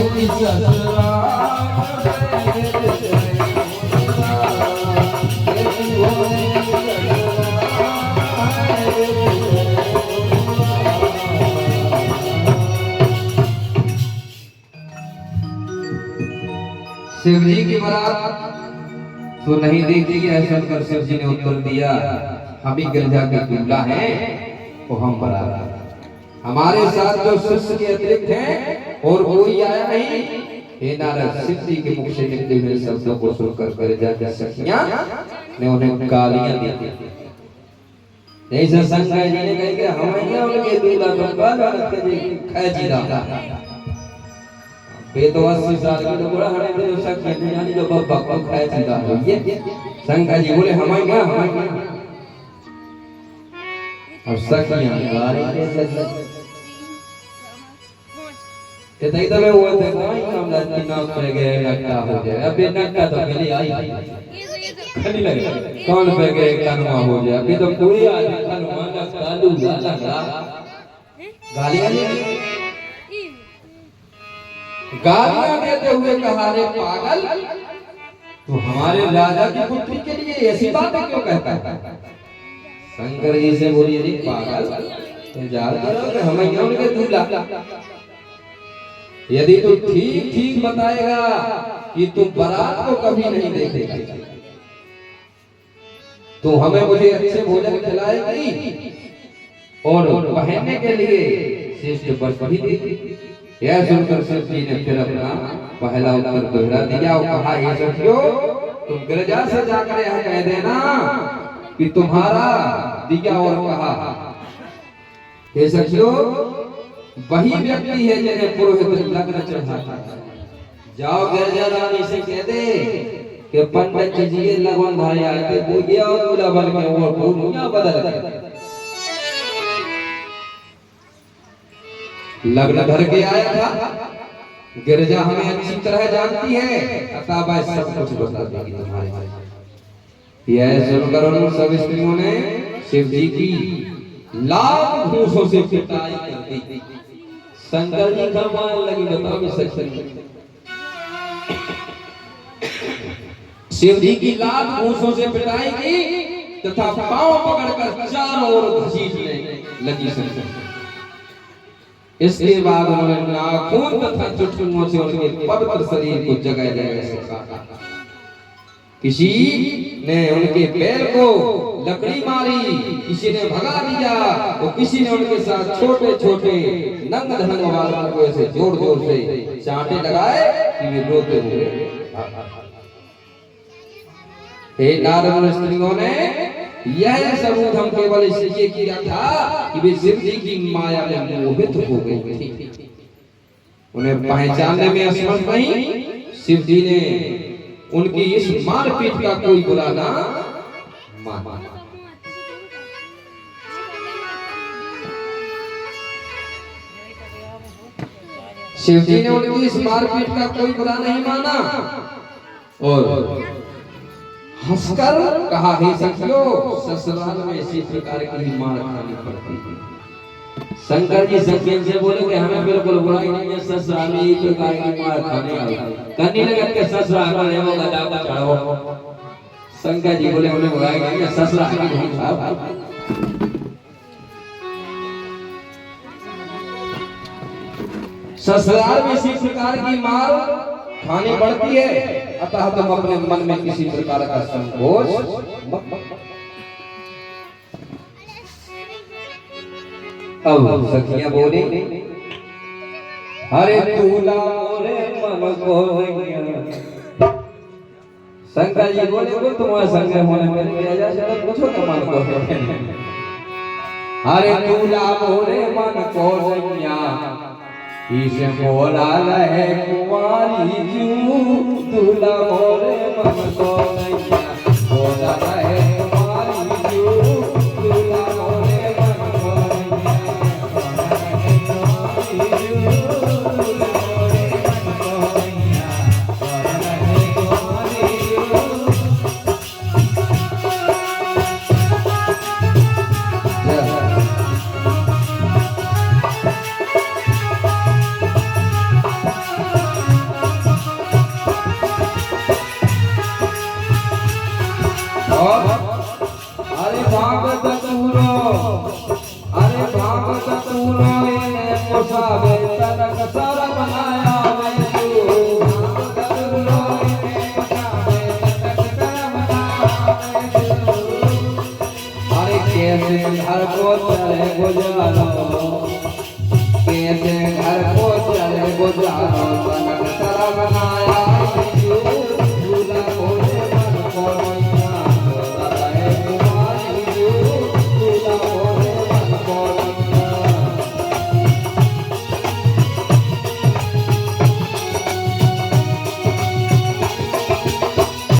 शिव जी की बारात तो नहीं देखी है। सुनकर शिव जी ने उत्तर दिया, हम ही गिरजा के दूल्हा हैं, तो हम बारात, हमारे साथ जो शिष्य के अतिरिक्त हैं और कोई आया नहीं। हे नारद, शिव जी के मुख से निकले हुए शब्दों को सुनकर गिरजा की सखियां ने उन्हें गालियां दी। जैसे संजय जी ने कहा कि हम उनके दूल्हा तो 80 साल की तो बड़ा हड़े तो सखियां ने जानी जो बाबा को खाए सीधा हो ये शंकर जी बोले हमारे क्या अब सखियां गाली के ये तई तो मैं हुआ थे कोई काम लड़की नाम पे गए नक्का हो जाए। अब ये नक्का तो पहले आई खली लगे कौन पे गए कनुआ हो जाए। अभी तो पूरी आज कनुआ नक्का दूल्हा लगा गालियां देते हुए कहा, रे पागल, तो हमारे राजा की पुत्री के लिए ऐसी बातें क्यों कहता है। शंकर जी से बोलिए, रे पागल, तो जान करो कि हम उनके दूल्हा। यदि तू ठीक ठीक बताएगा कि तू बारात को कभी नहीं देखेगा तो हमें मुझे अच्छे भोजन खिलाएगी और पहनने के लिए श्रेष्ठ वस्त्र भी देगी। यह सुनकर शिव जी ने फिर अपना पहला उत्तर दोहरा दिया और कहा, ये सखियों, तुम गिरजा से जाकर यह कह देना कि तुम्हारा दिया और कहा। ये सखियों, वही व्यक्ति है जिन्हें पुरोहित लग्न चढ़ाता है। जाओ गिरजा रानी से कह दे कि पंडित जी ये लगन भाई आए थे, वो गया और दूल्हा बन के और दुनिया बदल गई। लग्न धर के आया था। गिरजा हमें अच्छी तरह जानती है, अतः वह सब कुछ बता देगी तुम्हारे। यह सुनकर उन सब स्त्रियों ने शिव जी की लाख घूंसों से पिटाई कर दी। शंकर जी का मान लगी, बताओ सच। शिव जी की लाख घूंसों से पिटाई की तथा पांव पकड़कर चारों ओर घसीटने लगी शंकर। इसके बाद उन्होंने नाखून तथा चुटकुलों से उनके पवित्र शरीर को जगह जगह से काटा। किसी ने उनके पैर को लकड़ी मारी, किसी ने भगा दिया और किसी ने उनके साथ छोटे छोटे नंग धंग वालों को ऐसे जोर जोर से चांटे लगाए कि वे रोते हुए। हे नारद स्त्रियों ने यह सबूत हम केवल इसलिए किया था कि वे शिव जी की माया में मोहित हो गए थे। उन्हें पहचानने में असमर्थ नहीं। शिव जी ने उनकी इस मारपीट का कोई बुरा ना माना। शिव जी ने उनकी इस मारपीट का कोई बुरा नहीं माना और हंसकर कहा, हे सखियों, ससुराल में इसी प्रकार की मार खानी पड़ती है। शंकर जी सखियन से बोले कि हमें बिल्कुल बुराई नहीं है, ससुराल में इसी प्रकार की मार खाने आई। कन्नी लगत के ससुराल में वो गदा को चढ़ाओ। शंकर जी बोले उन्हें बुराई नहीं है, ससुराल की नहीं खाओ। ससुराल में इसी प्रकार की मार खानी पड़ती है, अतः तुम अपने मन में किसी प्रकार का संकोच अब सखियां बोली, अरे दूल्हा मोरे मन को शंकर जी बोले वो तुम्हारे संग होने में ले जा चलो पूछो तो मन को। अरे दूल्हा मोरे मन को इसे बोला रहे कुमारी क्यों, दूल्हा मोरे मन को नैया बोला रहे कुमारी क्यों, दूल्हा मोरे मन को नैया बोला रहे कुमारी क्यों, दूल्हा मोरे मन को नैया बोला रहे कुमारी क्यों। घर को चले गुजारो, कैसे घर को चले गुजारो, तन तला बनाया